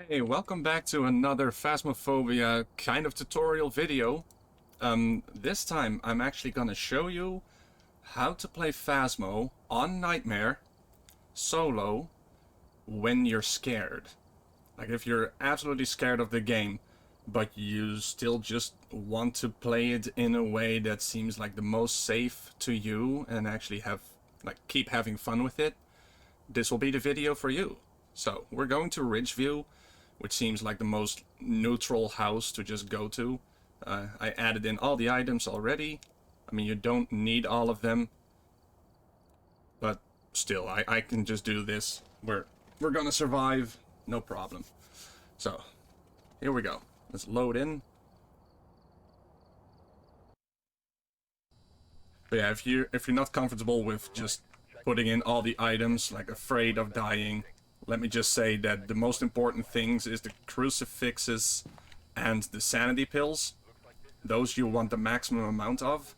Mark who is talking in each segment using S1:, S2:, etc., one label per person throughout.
S1: Hey, welcome back to another Phasmophobia kind of tutorial video. This time I'm actually gonna show you how to play Phasmo on Nightmare solo when you're scared. Like if you're absolutely scared of the game, but you still just want to play it in a way that seems like the most safe to you and actually keep having fun with it, this will be the video for you. So we're going to Ridgeview, which seems like the most neutral house to just go to. I added in all the items already. I mean, you don't need all of them, but still, I can just do this. We're gonna survive, no problem. So, here we go. Let's load in. But yeah, if you're not comfortable with just putting in all the items, like afraid of dying, let me just say that the most important things is the crucifixes and the sanity pills. Those you want the maximum amount of.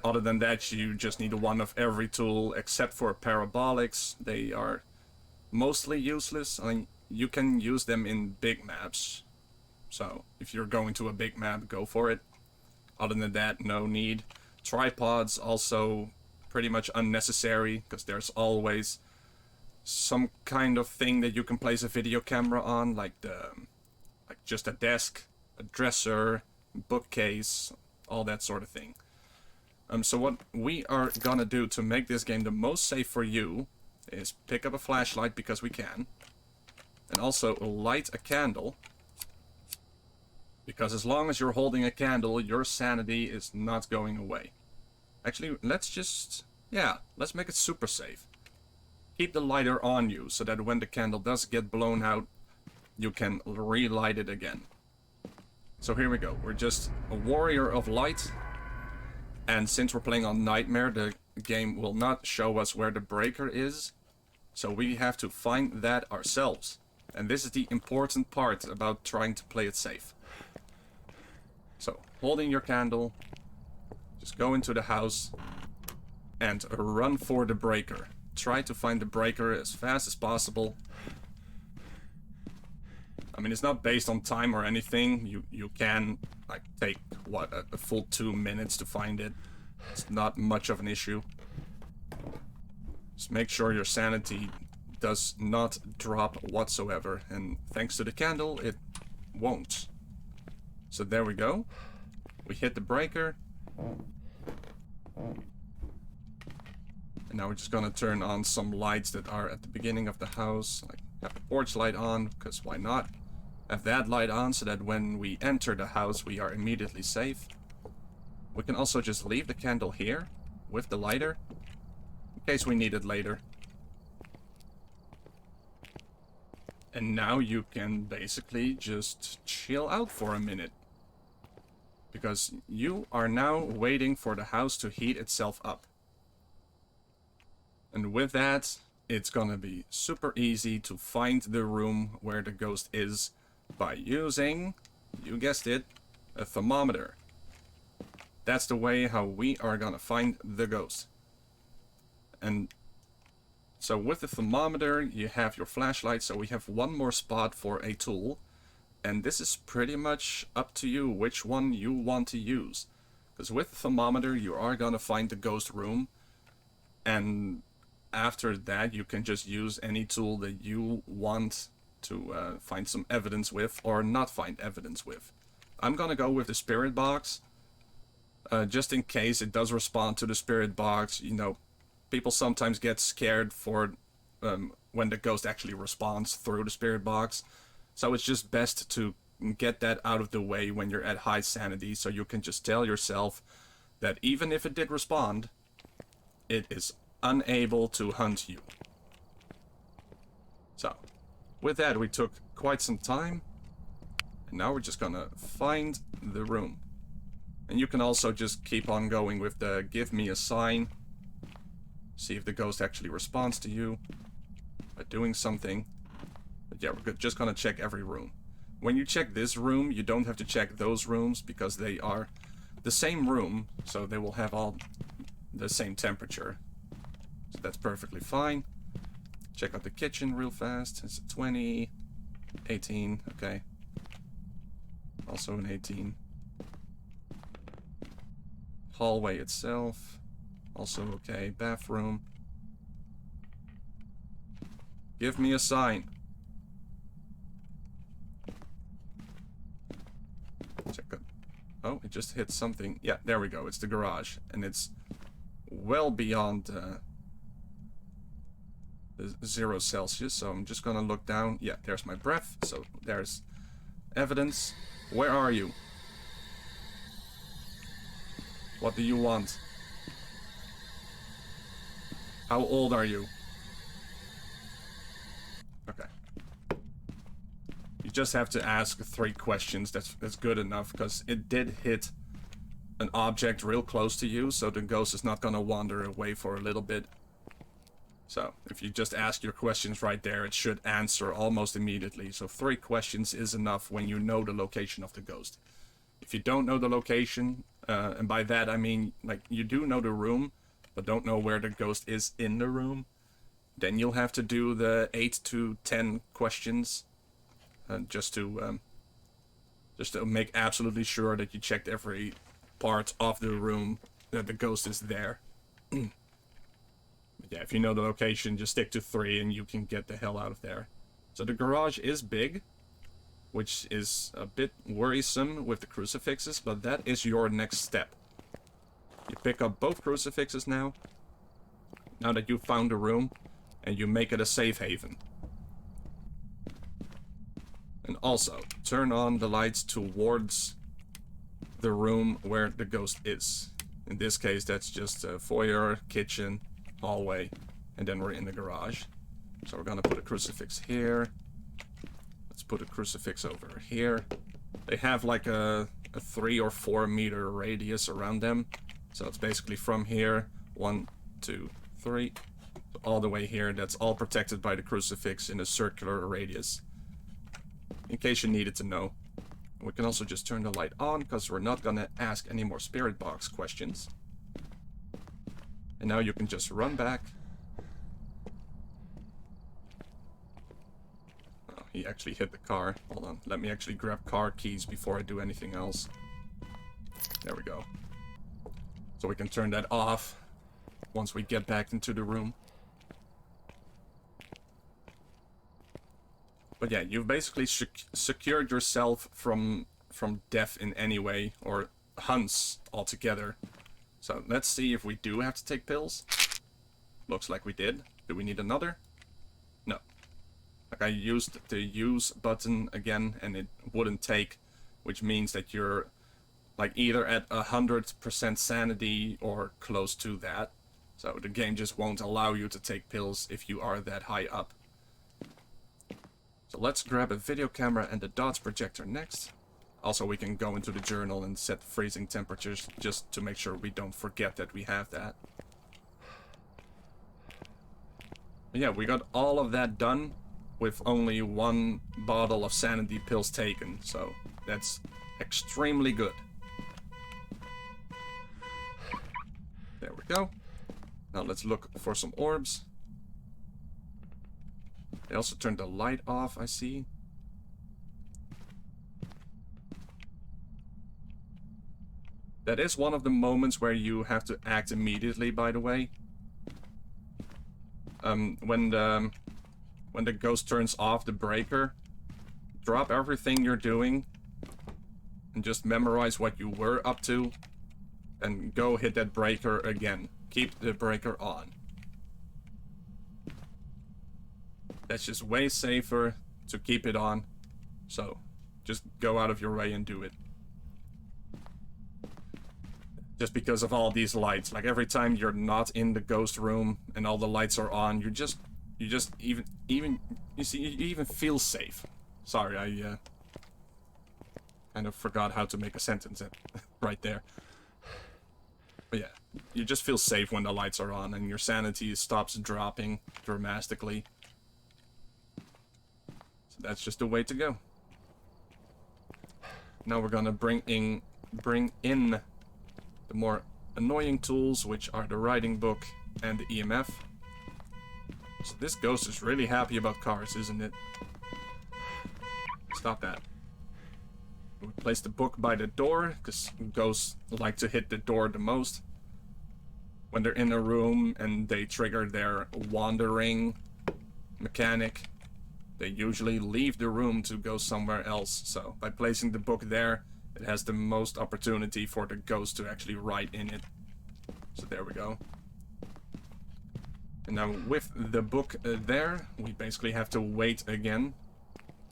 S1: Other than that, you just need one of every tool except for parabolics. They are mostly useless. I mean, you can use them in big maps. So if you're going to a big map, go for it. Other than that, no need. Tripods also pretty much unnecessary, because there's always some kind of thing that you can place a video camera on, like just a desk, a dresser, bookcase, all that sort of thing. So what we are gonna do to make this game the most safe for you is pick up a flashlight, because we can, and also light a candle, because as long as you're holding a candle, your sanity is not going away. Actually, let's make it super safe. Keep the lighter on you, so that when the candle does get blown out, you can relight it again. So here we go. We're just a warrior of light. And since we're playing on Nightmare, the game will not show us where the breaker is. So we have to find that ourselves. And this is the important part about trying to play it safe. So, holding your candle, just go into the house and run for the breaker. Try to find the breaker as fast as possible. I mean, it's not based on time or anything. You can like take what a full 2 minutes to find it. It's not much of an issue. Just make sure your sanity does not drop whatsoever, and thanks to the candle, it won't. So there we go. We hit the breaker. And now we're just gonna turn on some lights that are at the beginning of the house. Like, have the porch light on, because why not? Have that light on so that when we enter the house, we are immediately safe. We can also just leave the candle here with the lighter, in case we need it later. And now you can basically just chill out for a minute, because you are now waiting for the house to heat itself up. And with that, it's gonna be super easy to find the room where the ghost is by using, you guessed it, a thermometer. That's the way how we are gonna find the ghost. And so with the thermometer, you have your flashlight, so we have one more spot for a tool. And this is pretty much up to you which one you want to use. Because with the thermometer, you are gonna find the ghost room. And after that, you can just use any tool that you want to find some evidence with, or not find evidence with. I'm gonna go with the spirit box. Just in case it does respond to the spirit box. You know, people sometimes get scared for when the ghost actually responds through the spirit box. So it's just best to get that out of the way when you're at high sanity, so you can just tell yourself that even if it did respond, it is unable to hunt you. So, with that, we took quite some time, and now we're just gonna find the room. And you can also just keep on going with the give me a sign. See if the ghost actually responds to you by doing something. But yeah, we're just gonna check every room. When you check this room, you don't have to check those rooms, because they are the same room, so they will have all the same temperature. So that's perfectly fine. Check out the kitchen real fast. It's a 20. 18, okay. Also an 18. Hallway itself, also okay. Bathroom. Give me a sign. Check it. Oh, it just hit something. Yeah, there we go. It's the garage. And it's well beyond the 0 Celsius. So I'm just gonna look down. Yeah, there's my breath. So there's evidence. Where are you? What do you want? How old are you? Okay. You just have to ask 3 questions. That's good enough, because it did hit an object real close to you, so the ghost is not gonna wander away for a little bit. So, if you just ask your questions right there, it should answer almost immediately. So 3 questions is enough when you know the location of the ghost. If you don't know the location, and by that I mean, like, you do know the room, but don't know where the ghost is in the room, then you'll have to do the 8 to 10 questions, just to make absolutely sure that you checked every part of the room that the ghost is there. Yeah, if you know the location, just stick to 3 and you can get the hell out of there. So the garage is big, which is a bit worrisome with the crucifixes, but that is your next step. You pick up both crucifixes now that you've found the room, and you make it a safe haven. And also, turn on the lights towards the room where the ghost is. In this case, that's just a foyer, kitchen, hallway, and then we're in the garage. So we're gonna put a crucifix here. Let's put a crucifix over here. They have like a 3 or 4 meter radius around them. So it's basically from here, 1, 2, 3, all the way here. That's all protected by the crucifix in a circular radius, in case you needed to know. We can also just turn the light on, because we're not gonna ask any more spirit box questions. And now you can just run back. Oh, he actually hit the car. Hold on, let me actually grab car keys before I do anything else. There we go. So we can turn that off once we get back into the room. But yeah, you've basically secured yourself from death in any way, or hunts altogether. So let's see if we do have to take pills. Looks like we did. Do we need another? No. Like, I used the use button again and it wouldn't take, which means that you're like either at 100% sanity or close to that. So the game just won't allow you to take pills if you are that high up. So let's grab a video camera and the dots projector next. Also, we can go into the journal and set freezing temperatures just to make sure we don't forget that we have that. But yeah, we got all of that done with only 1 bottle of sanity pills taken, so that's extremely good. There we go. Now let's look for some orbs. They also turned the light off, I see. That is one of the moments where you have to act immediately, by the way. When the ghost turns off the breaker, drop everything you're doing and just memorize what you were up to and go hit that breaker again. Keep the breaker on. That's just way safer to keep it on. So, just go out of your way and do it. Just because of all these lights. Like, every time you're not in the ghost room and all the lights are on, you even feel safe. Sorry, I kind of forgot how to make a sentence right there. But yeah, you just feel safe when the lights are on and your sanity stops dropping dramatically. So that's just the way to go. Now we're gonna bring in the more annoying tools, which are the writing book and the EMF. So this ghost is really happy about cars, isn't it? Stop that. We place the book by the door, because ghosts like to hit the door the most. When they're in a room and they trigger their wandering mechanic, they usually leave the room to go somewhere else. So by placing the book there, it has the most opportunity for the ghost to actually write in it. So there we go. And now with the book there, we basically have to wait again.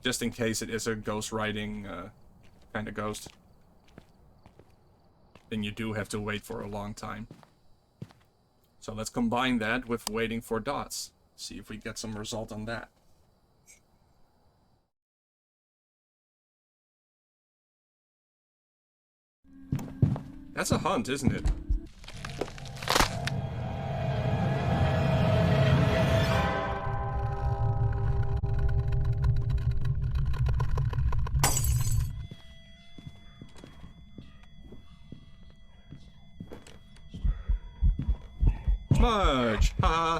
S1: Just in case it is a ghost writing kind of ghost. Then you do have to wait for a long time. So let's combine that with waiting for dots. See if we get some result on that. That's a hunt, isn't it? Smudge! Haha!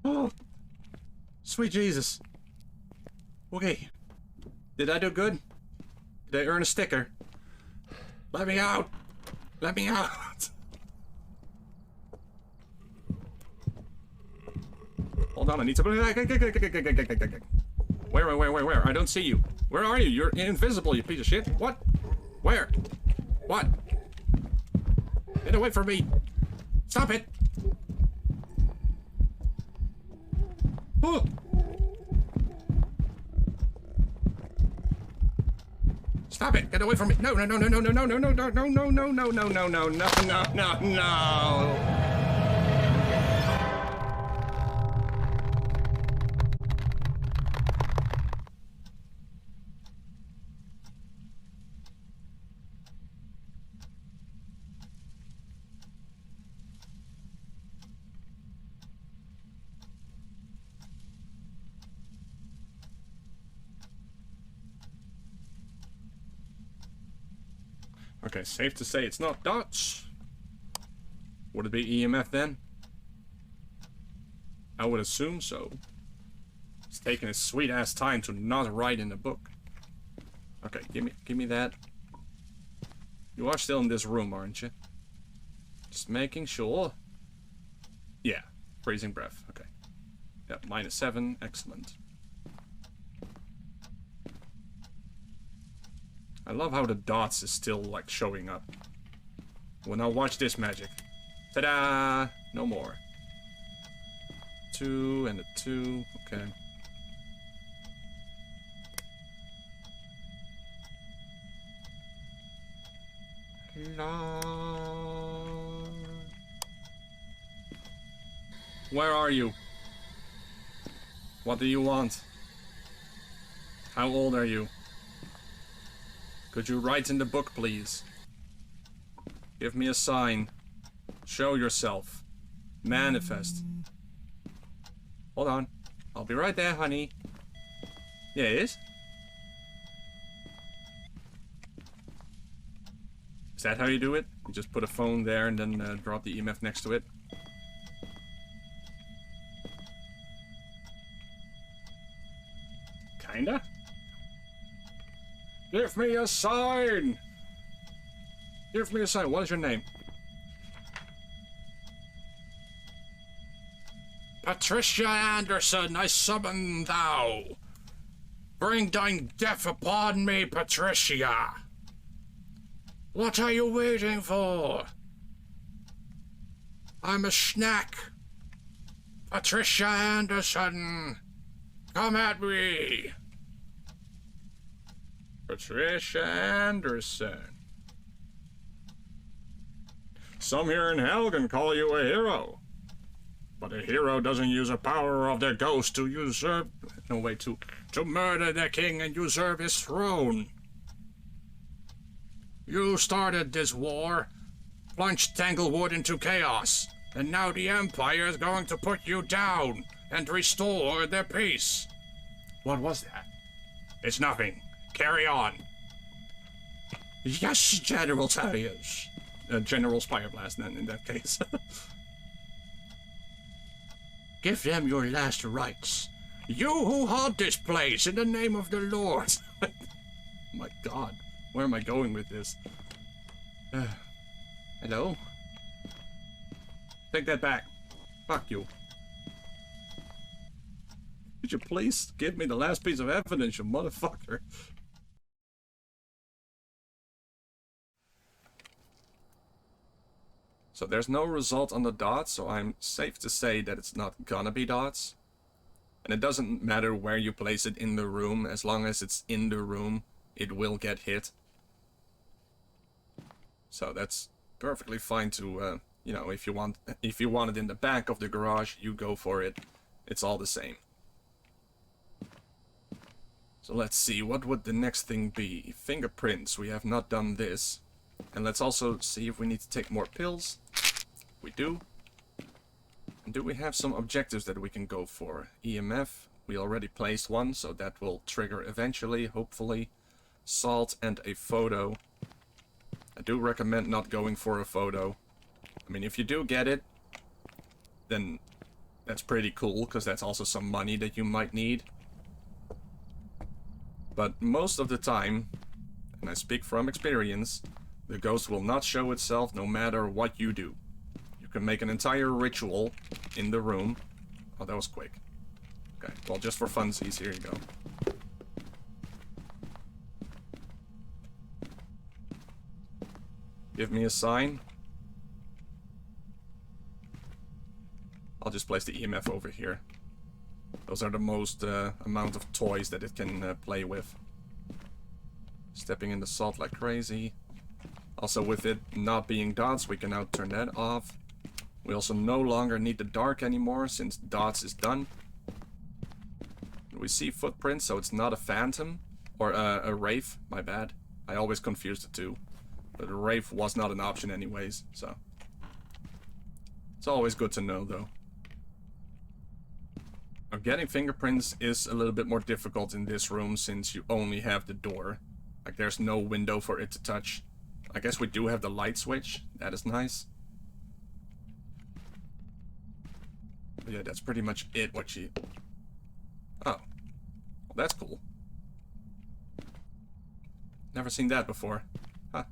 S1: Oh! Sweet Jesus! Okay. Did I do good? Did I earn a sticker? Let me out! Let me out! Hold on, I need to... Where? I don't see you. Where are you? You're invisible, you piece of shit. What? Where? What? Get away from me! Stop it! Oh! Stop it! Get away from me! No! Okay, safe to say it's not dots. Would it be EMF then? I would assume so. It's taking his sweet ass time to not write in the book. Okay, give me that. You are still in this room, aren't you? Just making sure. Yeah, freezing breath. Okay. Yeah, -7. Excellent. I love how the dots is still, like, showing up. Well, now watch this magic. Ta-da! No more. 2 and a 2. Okay. Where are you? What do you want? How old are you? Could you write in the book, please? Give me a sign. Show yourself. Manifest. Hold on. I'll be right there, honey. Yeah, it is? Is that how you do it? You just put a phone there and then drop the EMF next to it? Kinda? Give me a sign! Give me a sign. What is your name? Patricia Anderson, I summon thou. Bring thine death upon me, Patricia. What are you waiting for? I'm a snack. Patricia Anderson, come at me. Patricia Anderson. Some here in hell can call you a hero. But a hero doesn't use the power of their ghost to usurp... No, wait, to murder the king and usurp his throne. You started this war.
S2: plunged Tanglewood into chaos, and now the Empire is going to put you down and restore their peace.
S1: What was that?
S2: It's nothing. Carry on.
S1: Yes, General Tarius. General Spireblast, then, in that case.
S2: Give them your last rites. You who haunt this place in the name of the Lord.
S1: My god, where am I going with this? Hello? Take that back. Fuck you. Could you please give me the last piece of evidence, you motherfucker? So there's no result on the dots, so I'm safe to say that it's not gonna be dots. And it doesn't matter where you place it in the room, as long as it's in the room, it will get hit. So that's perfectly fine to, you know, if you want it in the back of the garage, you go for it. It's all the same. So let's see, what would the next thing be? Fingerprints, we have not done this. And let's also see if we need to take more pills. We do. And do we have some objectives that we can go for? EMF, we already placed one, so that will trigger eventually, hopefully. Salt and a photo. I do recommend not going for a photo. I mean, if you do get it, then that's pretty cool, because that's also some money that you might need. But most of the time, and I speak from experience, the ghost will not show itself no matter what you do. You can make an entire ritual in the room. Oh, that was quick. Okay, well, just for funsies, here you go. Give me a sign. I'll just place the EMF over here. Those are the most amount of toys that it can play with. Stepping in the salt like crazy. Also, with it not being dots, we can now turn that off. We also no longer need the dark anymore, since dots is done. We see footprints, so it's not a phantom. Or a wraith, my bad. I always confuse the two. But a wraith was not an option anyways, so. It's always good to know, though. Now, getting fingerprints is a little bit more difficult in this room, since you only have the door. Like, there's no window for it to touch. I guess we do have the light switch. That is nice. But yeah, that's pretty much it, what she... Oh. Well, that's cool. Never seen that before. Huh.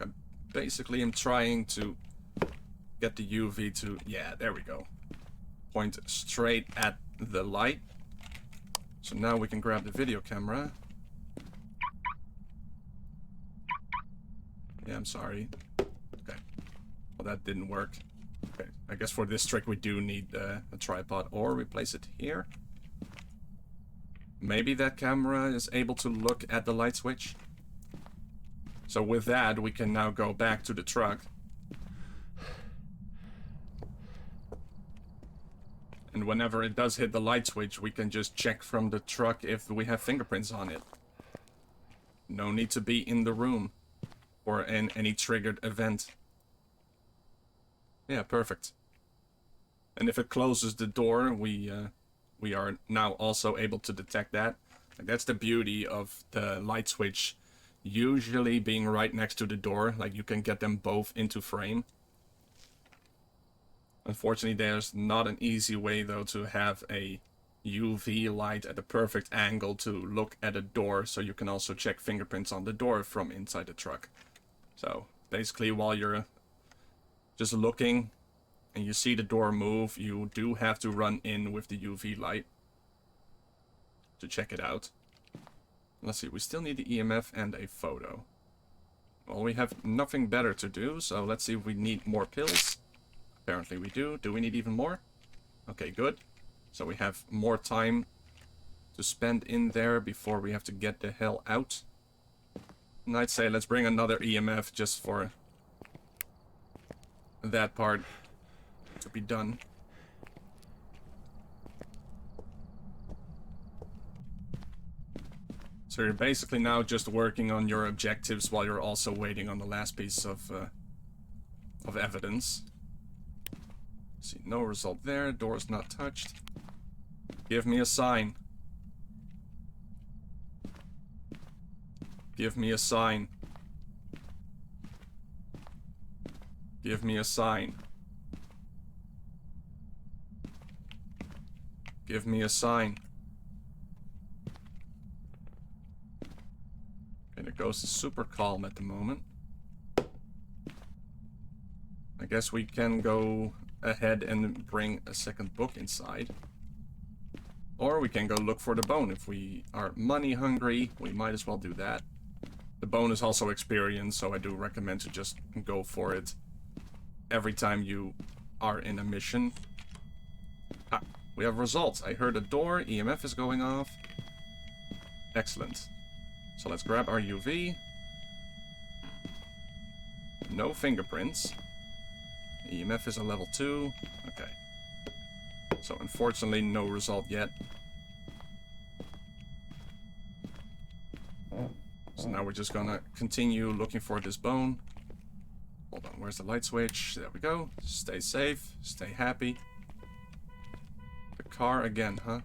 S1: I basically am trying to get the UV to... Yeah, there we go. Point straight at the light. So now we can grab the video camera. Yeah, I'm sorry. Okay. Well, that didn't work. Okay, I guess for this trick we do need a tripod, or we place it here. Maybe that camera is able to look at the light switch. So with that, we can now go back to the truck. And whenever it does hit the light switch, we can just check from the truck if we have fingerprints on it. No need to be in the room or in any triggered event. Yeah, perfect. And if it closes the door, we are now also able to detect that. Like, that's the beauty of the light switch usually being right next to the door. Like, you can get them both into frame. Unfortunately, there's not an easy way, though, to have a UV light at the perfect angle to look at a door, so you can also check fingerprints on the door from inside the truck. So, basically, while you're just looking and you see the door move, you do have to run in with the UV light to check it out. Let's see, we still need the EMF and a photo. Well, we have nothing better to do, so let's see if we need more pills. Apparently we do. Do we need even more? Okay, good. So we have more time to spend in there before we have to get the hell out. And I'd say let's bring another EMF just for that part to be done. So So you're basically now just working on your objectives while you're also waiting on the last piece of evidence. See, no result there. Door's not touched. Give me a sign. Give me a sign. Give me a sign. Give me a sign. Okay, the ghost is super calm at the moment. I guess we can go ahead and bring a second book inside. Or we can go look for the bone. If we are money hungry, we might as well do that. The bone is also experience, so I do recommend to just go for it every time you are in a mission. Ah, we have results. I heard a door, EMF is going off. Excellent. So let's grab our UV. No fingerprints. EMF is a level 2. Okay. So unfortunately, no result yet. So now we're just gonna continue looking for this bone. Hold on, where's the light switch? There we go. Stay safe, stay happy. The car again, huh?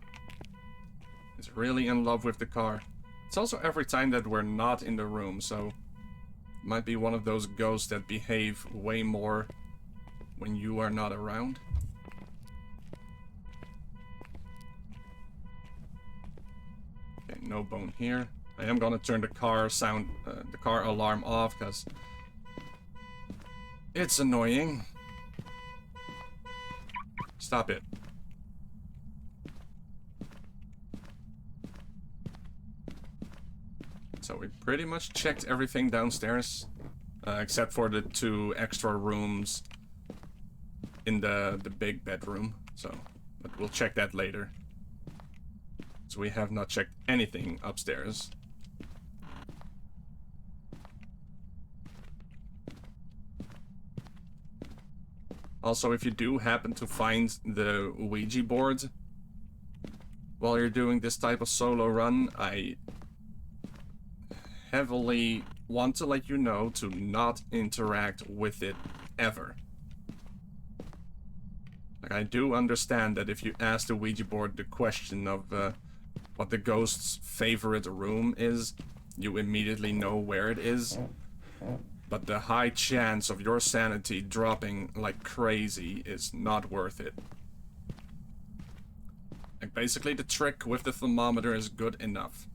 S1: It's really in love with the car. It's also every time that we're not in the room, so it might be one of those ghosts that behave way more when you are not around. Okay, no bone here. I am gonna turn the car the car alarm off, because it's annoying. Stop it. So we pretty much checked everything downstairs, except for the 2 extra rooms in the big bedroom. So, but we'll check that later. So we have not checked anything upstairs. Also, if you do happen to find the Ouija board while you're doing this type of solo run, I heavily want to let you know to not interact with it ever. Like, I do understand that if you ask the Ouija board the question of what the ghost's favorite room is, you immediately know where it is. But the high chance of your sanity dropping like crazy is not worth it. Like, basically the trick with the thermometer is good enough.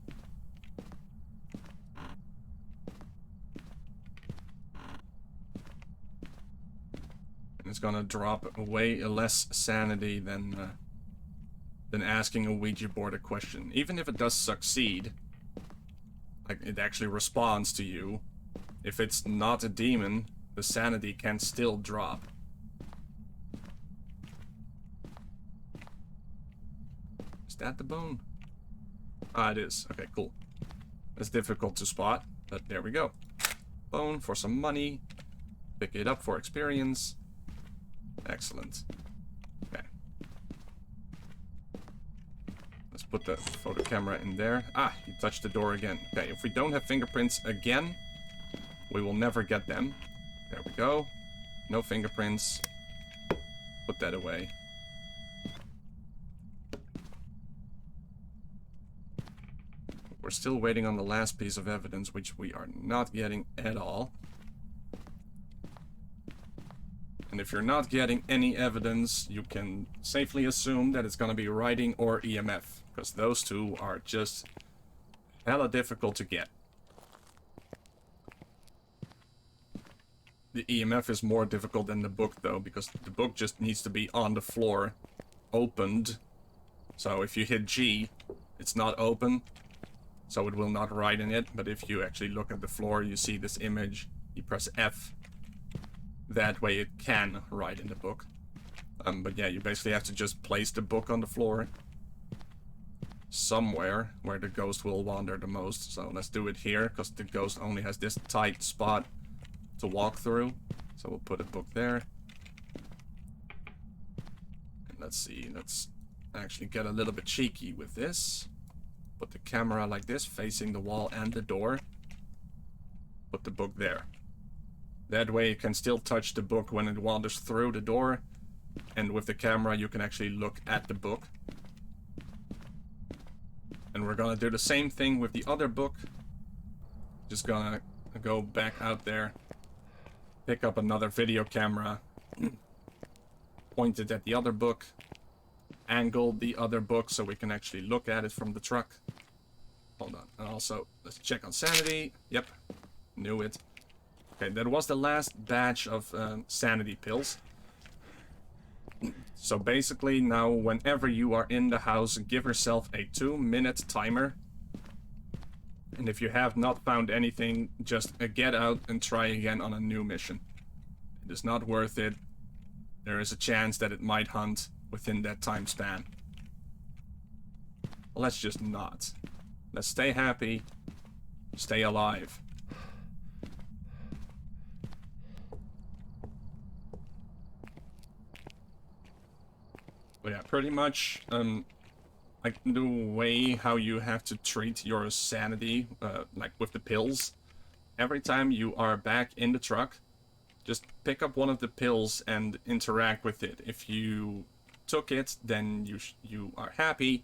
S1: And it's gonna drop way less sanity than asking a Ouija board a question. Even if it does succeed, like, it actually responds to you. If it's not a demon, the sanity can still drop. Is that the bone? Ah, it is. Okay, cool. It's difficult to spot, but there we go. Bone for some money. Pick it up for experience. Excellent. Okay. Let's put the photo camera in there. Ah, you touched the door again. Okay, if we don't have fingerprints again, we will never get them. There we go. No fingerprints. Put that away. We're still waiting on the last piece of evidence, which we are not getting at all. And if you're not getting any evidence, you can safely assume that it's gonna be writing or EMF, because those two are just hella difficult to get. The EMF is more difficult than the book, though, because the book just needs to be on the floor, opened. So if you hit G, it's not open, so it will not write in it. But if you actually look at the floor, you see this image, you press F. That way it can write in the book. But yeah, you basically have to just place the book on the floor somewhere where the ghost will wander the most. So let's do it here, because the ghost only has this tight spot to walk through. So we'll put a book there. And let's see, let's actually get a little bit cheeky with this. Put the camera like this, facing the wall and the door. Put the book there. That way you can still touch the book when it wanders through the door. And with the camera you can actually look at the book. And we're gonna do the same thing with the other book. Just gonna go back out there. Pick up another video camera. Point it at the other book. Angle the other book so we can actually look at it from the truck. Hold on. And also, let's check on Sanity. Yep. Knew it. Okay, that was the last batch of Sanity pills. So basically now whenever you are in the house, give yourself a 2-minute timer. And if you have not found anything, just get out and try again on a new mission. It is not worth it. There is a chance that it might hunt within that time span. Let's just not. Let's stay happy. Stay alive. But yeah, pretty much, like the way how you have to treat your sanity, like with the pills. Every time you are back in the truck, just pick up one of the pills and interact with it. If you took it, then you are happy.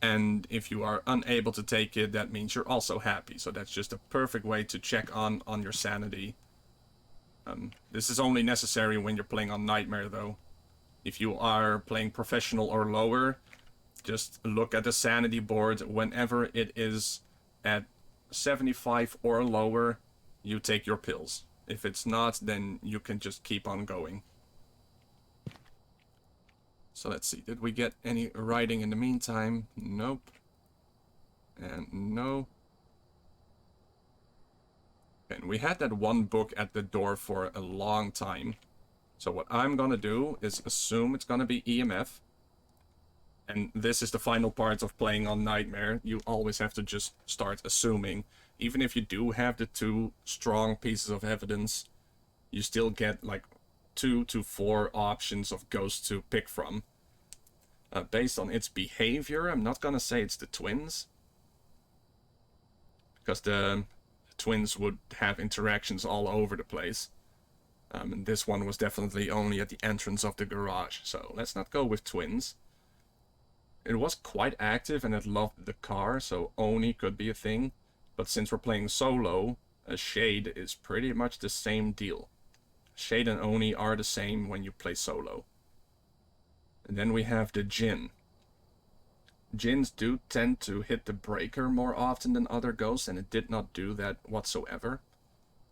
S1: And if you are unable to take it, that means you're also happy. So that's just a perfect way to check on your sanity. This is only necessary when you're playing on Nightmare, though. If you are playing professional or lower, just look at the sanity board. Whenever it is at 75 or lower, you take your pills. If it's not, then you can just keep on going. So let's see, did we get any writing in the meantime? Nope. And no. And we had that one book at the door for a long time. So what I'm gonna do is assume it's gonna be EMF. And this is the final part of playing on Nightmare. You always have to just start assuming. Even if you do have the 2 strong pieces of evidence, you still get like 2 to 4 options of ghosts to pick from. Based on its behavior, I'm not gonna say it's the twins. Because the twins would have interactions all over the place. And this one was definitely only at the entrance of the garage, so let's not go with twins. It was quite active and it loved the car, so Oni could be a thing. But since we're playing solo, a Shade is pretty much the same deal. Shade and Oni are the same when you play solo. And then we have the Jinn. Jinns do tend to hit the breaker more often than other ghosts, and it did not do that whatsoever.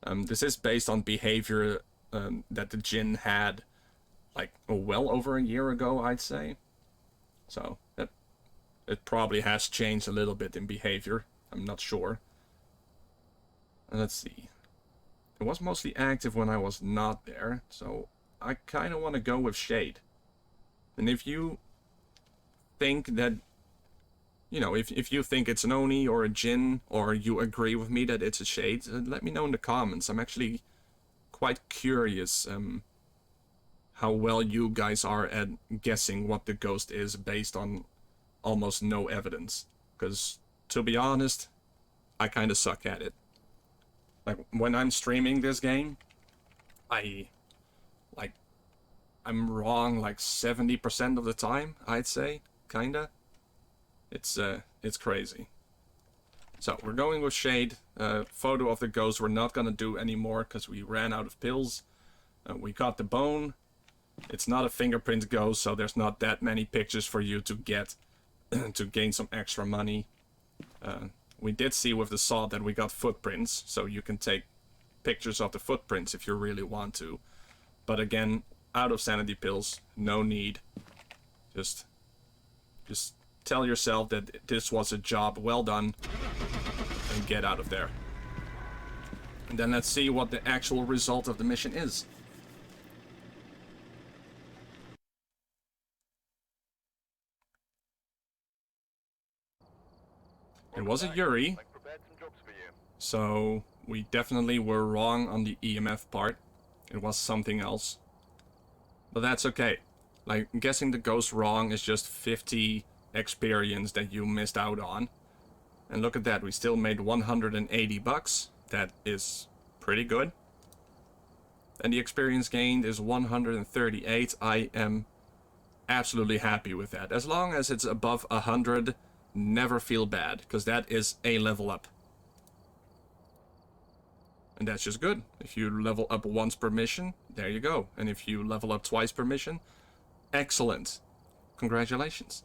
S1: This is based on behavior that the Jinn had like well over a year ago, I'd say. So it probably has changed a little bit in behavior. I'm not sure. Let's see. It was mostly active when I was not there, so I kind of want to go with Shade. And if you think that, you know, if you think it's an Oni or a Jinn, or you agree with me that it's a Shade, let me know in the comments. I'm actually quite curious how well you guys are at guessing what the ghost is based on almost no evidence. Because, to be honest, I kind of suck at it. Like, when I'm streaming this game, I'm wrong like 70% of the time, I'd say, kinda. It's crazy. So, we're going with Shade. Photo of the ghost we're not gonna do anymore because we ran out of pills. We got the bone. It's not a fingerprint ghost, so there's not that many pictures for you to get to gain some extra money. We did see with the saw that we got footprints, so you can take pictures of the footprints if you really want to. But again, out of sanity pills, no need. Just tell yourself that this was a job well done and get out of there. And then let's see what the actual result of the mission is. It was a Yuri, so we definitely were wrong on the EMF part. It was something else. But that's okay. Like, guessing the ghost wrong is just 50 experience that you missed out on. And look at that, we still made 180 bucks. That is pretty good. And the experience gained is 138. I am absolutely happy with that. As long as it's above 100, never feel bad, because that is a level up. And that's just good. If you level up once per mission, there you go. And if you level up twice per mission, excellent. Congratulations.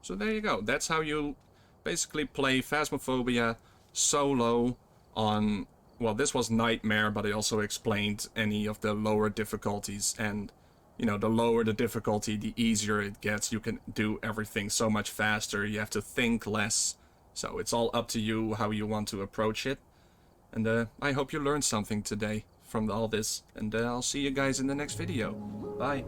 S1: So there you go. That's how you basically play Phasmophobia solo on... Well, this was Nightmare, but I also explained any of the lower difficulties. And, you know, the lower the difficulty, the easier it gets. You can do everything so much faster. You have to think less. So it's all up to you how you want to approach it. And I hope you learned something today from all this. And I'll see you guys in the next video. Bye.